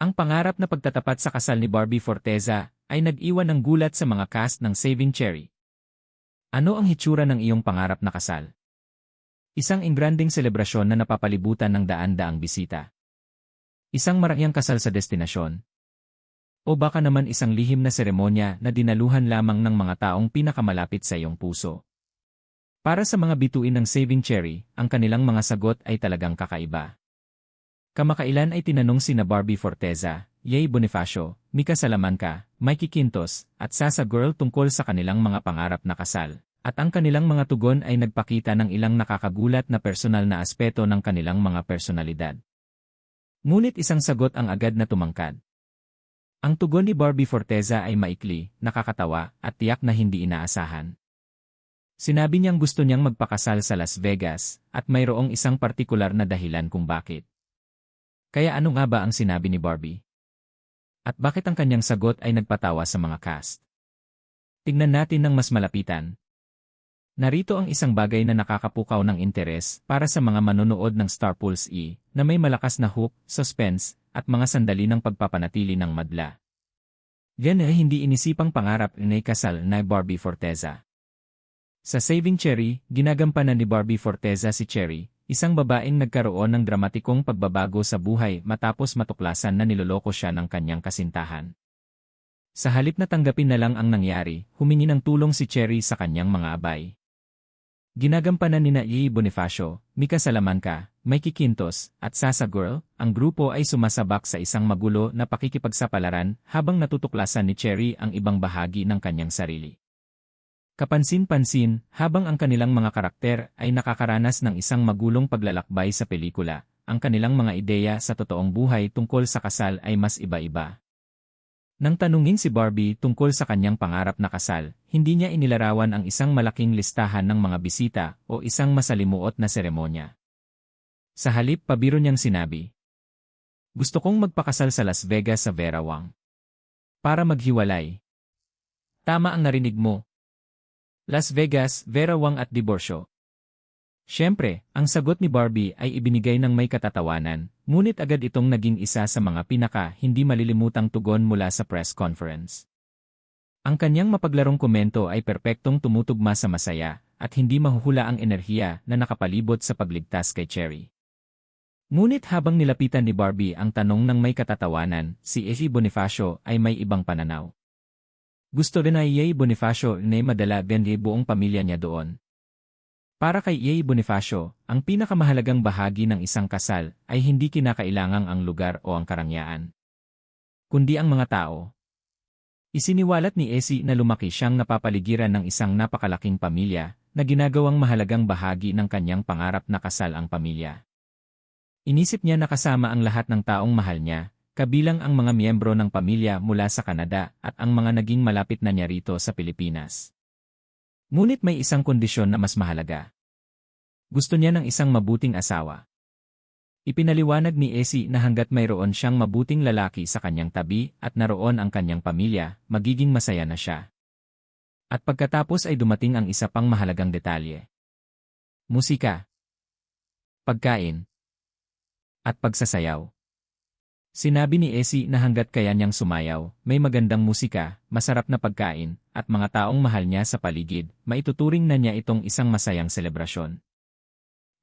Ang pangarap na pagtatapat sa kasal ni Barbie Forteza ay nag-iwan ng gulat sa mga cast ng Saving Cherry. Ano ang hitsura ng iyong pangarap na kasal? Isang engranding selebrasyon na napapalibutan ng daan-daang bisita. Isang marakyang kasal sa destinasyon. O baka naman isang lihim na seremonya na dinaluhan lamang ng mga taong pinakamalapit sa iyong puso. Para sa mga bituin ng Saving Cherry, ang kanilang mga sagot ay talagang kakaiba. Kamakailan ay tinanong sina Barbie Forteza, Yay Bonifacio, Mika Salamanca, Mikey Quintos, at Sasa Girl tungkol sa kanilang mga pangarap na kasal. At ang kanilang mga tugon ay nagpakita ng ilang nakakagulat na personal na aspeto ng kanilang mga personalidad. Ngunit isang sagot ang agad na tumangkad. Ang tugon ni Barbie Forteza ay maikli, nakakatawa, at tiyak na hindi inaasahan. Sinabi niyang gusto niyang magpakasal sa Las Vegas, at mayroong isang partikular na dahilan kung bakit. Kaya ano nga ba ang sinabi ni Barbie? At bakit ang kanyang sagot ay nagpatawa sa mga cast? Tignan natin ng mas malapitan. Narito ang isang bagay na nakakapukaw ng interes para sa mga manonood ng Star Pulse E, na may malakas na hook, suspense, at mga sandali ng pagpapanatili ng madla. Yan ay hindi inisipang pangarap ni kasal na Barbie Forteza. Sa Saving Cherry, ginagampanan ni Barbie Forteza si Cherry, isang babaeng nagkaroon ng dramatikong pagbabago sa buhay matapos matuklasan na niloloko siya ng kanyang kasintahan. Sa halip na tanggapin na lang ang nangyari, humingi ng tulong si Cherry sa kanyang mga abay. Ginagampanan ni Yay Bonifacio, Mika Salamanca, Mikey Quintos, at Sasa Girl, ang grupo ay sumasabak sa isang magulo na pakikipagsapalaran habang natutuklasan ni Cherry ang ibang bahagi ng kanyang sarili. Kapansin-pansin, habang ang kanilang mga karakter ay nakakaranas ng isang magulong paglalakbay sa pelikula, ang kanilang mga ideya sa totoong buhay tungkol sa kasal ay mas iba-iba. Nang tanungin si Barbie tungkol sa kanyang pangarap na kasal, hindi niya inilarawan ang isang malaking listahan ng mga bisita o isang masalimuot na seremonya. Sa halip, pabiro niyang sinabi, "Gusto kong magpakasal sa Las Vegas sa Vera Wang. Para maghiwalay." Tama ang narinig mo. Las Vegas, Vera Wang at diborsyo. Siyempre, ang sagot ni Barbie ay ibinigay ng may katatawanan, ngunit agad itong naging isa sa mga hindi malilimutang tugon mula sa press conference. Ang kanyang mapaglarong komento ay perpektong tumutugma sa masaya, at hindi mahuhula ang enerhiya na nakapalibot sa pagligtas kay Cherry. Ngunit habang nilapitan ni Barbie ang tanong ng may katatawanan, si Yay Bonifacio ay may ibang pananaw. Gusto rin ay Yay Bonifacio na madala buong pamilya niya doon. Para kay Yay Bonifacio, ang pinakamahalagang bahagi ng isang kasal ay hindi kinakailangang ang lugar o ang karangyaan, kundi ang mga tao. Isiniwalat ni Yay na lumaki siyang napapaligiran ng isang napakalaking pamilya na ginagawang mahalagang bahagi ng kanyang pangarap na kasal ang pamilya. Inisip niya na kasama ang lahat ng taong mahal niya, kabilang ang mga miyembro ng pamilya mula sa Canada at ang mga naging malapit na niya rito sa Pilipinas. Ngunit may isang kondisyon na mas mahalaga. Gusto niya ng isang mabuting asawa. Ipinaliwanag ni Yay na hanggat mayroon siyang mabuting lalaki sa kanyang tabi at naroon ang kanyang pamilya, magiging masaya na siya. At pagkatapos ay dumating ang isa pang mahalagang detalye. Musika, pagkain, at pagsasayaw. Sinabi ni Yay na hanggat kaya niyang sumayaw, may magandang musika, masarap na pagkain, at mga taong mahal niya sa paligid, maituturing na niya itong isang masayang selebrasyon.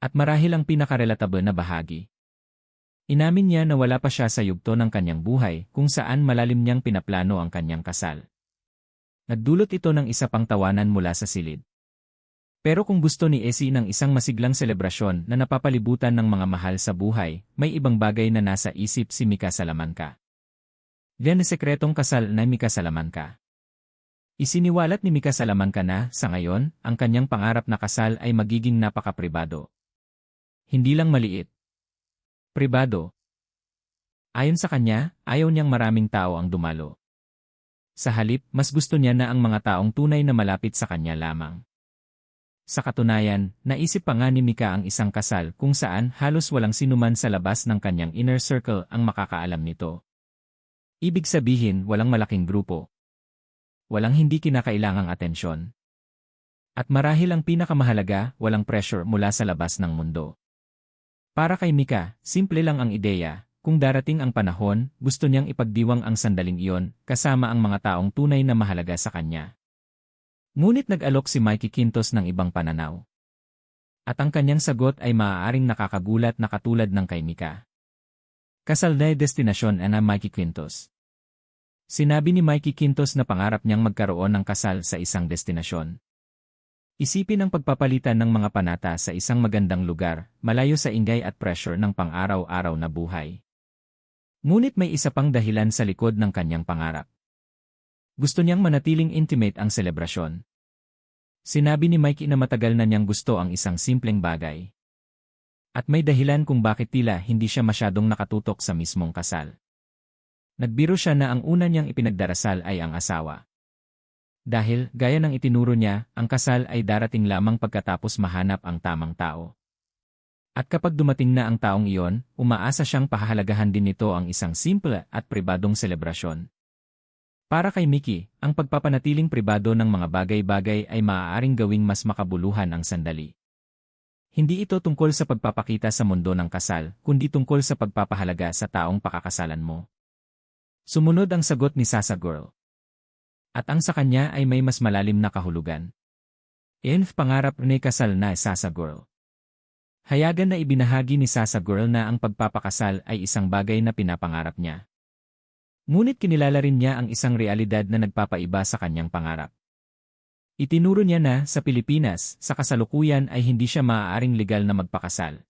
At marahil ang pinakarelatable na bahagi. Inamin niya na wala pa siya sa yugto ng kanyang buhay kung saan malalim niyang pinaplano ang kanyang kasal. Nagdulot ito ng isa pang tawanan mula sa silid. Pero kung gusto ni Yay ng isang masiglang selebrasyon na napapalibutan ng mga mahal sa buhay, may ibang bagay na nasa isip si Mika Salamanca. Yan ang sekretong kasal na Mika Salamanca. Isiniwalat ni Mika Salamanca na, sa ngayon, ang kanyang pangarap na kasal ay magiging napaka-pribado. Hindi lang maliit. Pribado. Ayon sa kanya, ayaw niyang maraming tao ang dumalo. Sa halip, mas gusto niya na ang mga taong tunay na malapit sa kanya lamang. Sa katunayan, naisip pa nga ni Mika ang isang kasal kung saan halos walang sinuman sa labas ng kanyang inner circle ang makakaalam nito. Ibig sabihin, walang malaking grupo. Walang hindi kinakailangang atensyon. At marahil ang pinakamahalaga, walang pressure mula sa labas ng mundo. Para kay Mika, simple lang ang ideya, kung darating ang panahon, gusto niyang ipagdiwang ang sandaling iyon kasama ang mga taong tunay na mahalaga sa kanya. Ngunit nag-alok si Mikey Quintos ng ibang pananaw. At ang kanyang sagot ay maaaring nakakagulat na katulad ng kay Mika. Kasal na destinasyon na Mikey Quintos. Sinabi ni Mikey Quintos na pangarap niyang magkaroon ng kasal sa isang destinasyon. Isipin ang pagpapalitan ng mga panata sa isang magandang lugar, malayo sa ingay at pressure ng pang-araw-araw na buhay. Ngunit may isa pang dahilan sa likod ng kanyang pangarap. Gusto niyang manatiling intimate ang selebrasyon. Sinabi ni Mikey na matagal na niyang gusto ang isang simpleng bagay. At may dahilan kung bakit tila hindi siya masyadong nakatutok sa mismong kasal. Nagbiro siya na ang una niyang ipinagdarasal ay ang asawa. Dahil, gaya ng itinuro niya, ang kasal ay darating lamang pagkatapos mahanap ang tamang tao. At kapag dumating na ang taong iyon, umaasa siyang pahahalagahan din nito ang isang simple at pribadong selebrasyon. Para kay Mickey, ang pagpapanatiling pribado ng mga bagay-bagay ay maaaring gawing mas makabuluhan ang sandali. Hindi ito tungkol sa pagpapakita sa mundo ng kasal, kundi tungkol sa pagpapahalaga sa taong pakakasalan mo. Sumunod ang sagot ni Sasa Girl. At ang sa kanya ay may mas malalim na kahulugan. Pangarap ni kasal na Sasa Girl. Hayagan na ibinahagi ni Sasa Girl na ang pagpapakasal ay isang bagay na pinapangarap niya. Ngunit kinilala rin niya ang isang realidad na nagpapaiba sa kanyang pangarap. Itinuro niya na sa Pilipinas, sa kasalukuyan ay hindi siya maaaring legal na magpakasal.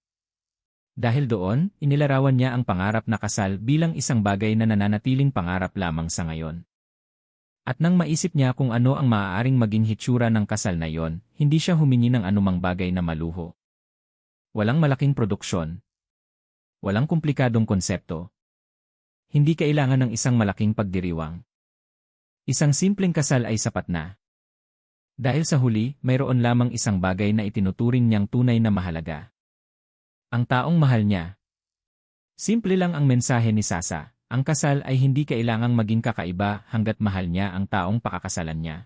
Dahil doon, inilarawan niya ang pangarap na kasal bilang isang bagay na nananatiling pangarap lamang sa ngayon. At nang maisip niya kung ano ang maaaring maging hitsura ng kasal na yon, hindi siya humingi ng anumang bagay na maluho. Walang malaking produksyon. Walang komplikadong konsepto. Hindi kailangan ng isang malaking pagdiriwang. Isang simpleng kasal ay sapat na. Dahil sa huli, mayroon lamang isang bagay na itinuturing niyang tunay na mahalaga. Ang taong mahal niya. Simple lang ang mensahe ni Sasa. Ang kasal ay hindi kailangang maging kakaiba hanggat mahal niya ang taong pakakasalan niya.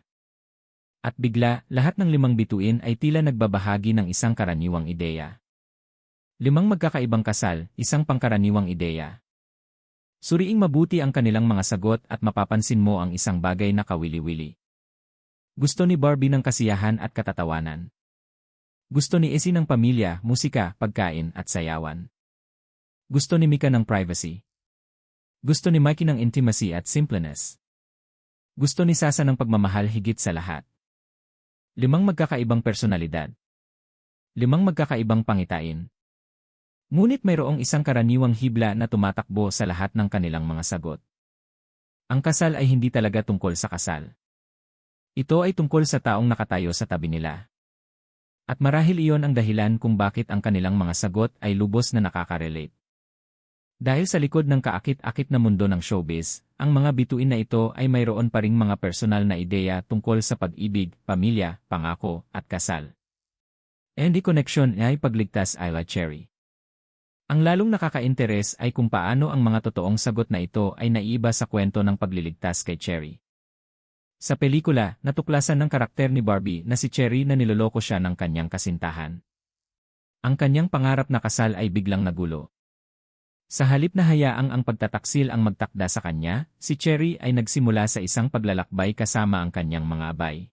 At bigla, lahat ng 5 bituin ay tila nagbabahagi ng isang karaniwang ideya. 5 magkakaibang kasal, isang pangkaraniwang ideya. Suriing mabuti ang kanilang mga sagot at mapapansin mo ang isang bagay na kawili-wili. Gusto ni Barbie ng kasiyahan at katatawanan. Gusto ni Essie ng pamilya, musika, pagkain at sayawan. Gusto ni Mika ng privacy. Gusto ni Mikey ng intimacy at simpleness. Gusto ni Sasa ng pagmamahal higit sa lahat. 5 magkakaibang personalidad. 5 magkakaibang pangitain. Ngunit mayroong isang karaniwang hibla na tumatakbo sa lahat ng kanilang mga sagot. Ang kasal ay hindi talaga tungkol sa kasal. Ito ay tungkol sa taong nakatayo sa tabi nila. At marahil iyon ang dahilan kung bakit ang kanilang mga sagot ay lubos na nakaka-relate. Dahil sa likod ng kaakit-akit na mundo ng showbiz, ang mga bituin na ito ay mayroon pa ring mga personal na ideya tungkol sa pag-ibig, pamilya, pangako, at kasal. Hindi connection ay pagligtas Ayla Cherry. Ang lalong nakaka-interes ay kung paano ang mga totoong sagot na ito ay naiiba sa kwento ng pagliligtas kay Cherry. Sa pelikula, natuklasan ng karakter ni Barbie na si Cherry na niloloko siya ng kanyang kasintahan. Ang kanyang pangarap na kasal ay biglang nagulo. Sa halip na hayaang ang pagtataksil ang magtakda sa kanya, si Cherry ay nagsimula sa isang paglalakbay kasama ang kanyang mga abay.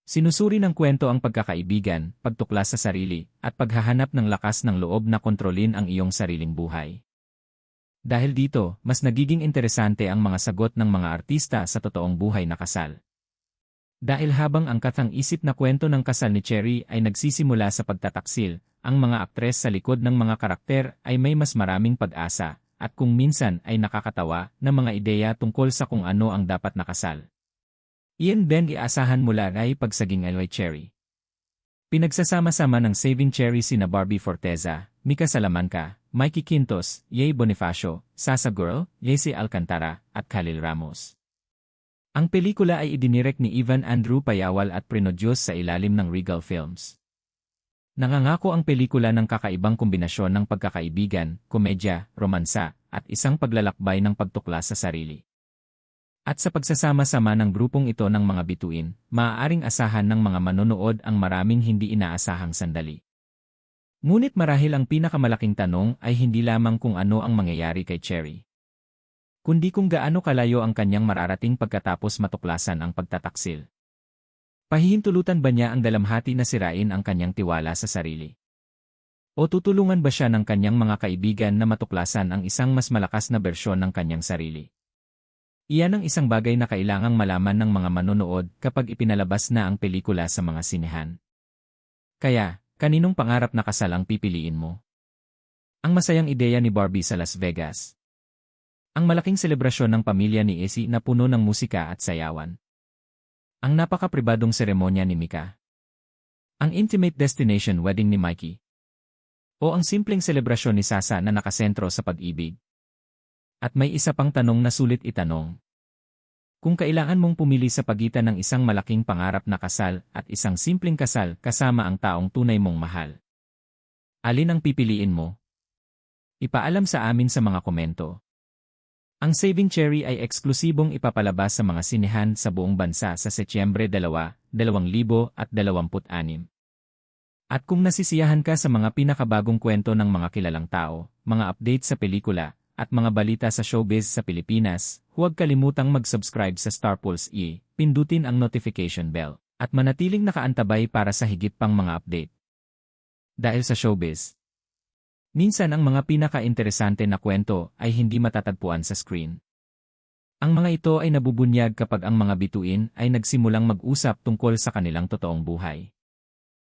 Sinusuri ng kwento ang pagkakaibigan, pagtuklas sa sarili, at paghahanap ng lakas ng loob na kontrolin ang iyong sariling buhay. Dahil dito, mas nagiging interesante ang mga sagot ng mga artista sa totoong buhay na kasal. Dahil habang ang katang-isip na kwento ng kasal ni Cherry ay nagsisimula sa pagtataksil, ang mga aktres sa likod ng mga karakter ay may mas maraming pag-asa, at kung minsan ay nakakatawa na mga ideya tungkol sa kung ano ang dapat na kasal. Iyan din iasahan mula ay pagsaging Ayla Cherry. Pinagsasama-sama ng Saving Cherry sina Barbie Forteza, Mika Salamanca, Mikey Quintos, Ye Bonifacio, Sasa Girl, Yesy Alcantara, at Khalil Ramos. Ang pelikula ay idinirect ni Ivan Andrew Payawal at prinodyos sa ilalim ng Regal Films. Nangangako ang pelikula ng kakaibang kombinasyon ng pagkakaibigan, komedya, romansa, at isang paglalakbay ng pagtuklas sa sarili. At sa pagsasama-sama ng grupong ito ng mga bituin, maaaring asahan ng mga manonood ang maraming hindi inaasahang sandali. Ngunit marahil ang pinakamalaking tanong ay hindi lamang kung ano ang mangyayari kay Cherry, kundi kung gaano kalayo ang kanyang mararating pagkatapos matuklasan ang pagtataksil. Pahihintulutan ba niya ang dalamhati na sirain ang kanyang tiwala sa sarili? O tutulungan ba siya ng kanyang mga kaibigan na matuklasan ang isang mas malakas na bersyon ng kanyang sarili? Iyan ang isang bagay na kailangang malaman ng mga manonood kapag ipinalabas na ang pelikula sa mga sinehan. Kaya, kaninong pangarap na kasal ang pipiliin mo? Ang masayang ideya ni Barbie sa Las Vegas. Ang malaking selebrasyon ng pamilya ni Essie na puno ng musika at sayawan. Ang napaka-pribadong seremonya ni Mika. Ang intimate destination wedding ni Mikey. O ang simpleng selebrasyon ni Sasa na nakasentro sa pag-ibig. At may isa pang tanong na sulit itanong. Kung kailangan mong pumili sa pagitan ng isang malaking pangarap na kasal at isang simpleng kasal kasama ang taong tunay mong mahal, alin ang pipiliin mo? Ipaalam sa amin sa mga komento. Ang Saving Cherry ay eksklusibong ipapalabas sa mga sinehan sa buong bansa sa Setyembre 2, 2026. At kung nasisiyahan ka sa mga pinakabagong kwento ng mga kilalang tao, mga update sa pelikula, at mga balita sa showbiz sa Pilipinas, huwag kalimutang mag-subscribe sa Star Pulse E, pindutin ang notification bell, at manatiling nakaantabay para sa higit pang mga update. Dahil sa showbiz, minsan ang mga pinaka-interesante na kwento ay hindi matatagpuan sa screen. Ang mga ito ay nabubunyag kapag ang mga bituin ay nagsimulang mag-usap tungkol sa kanilang totoong buhay.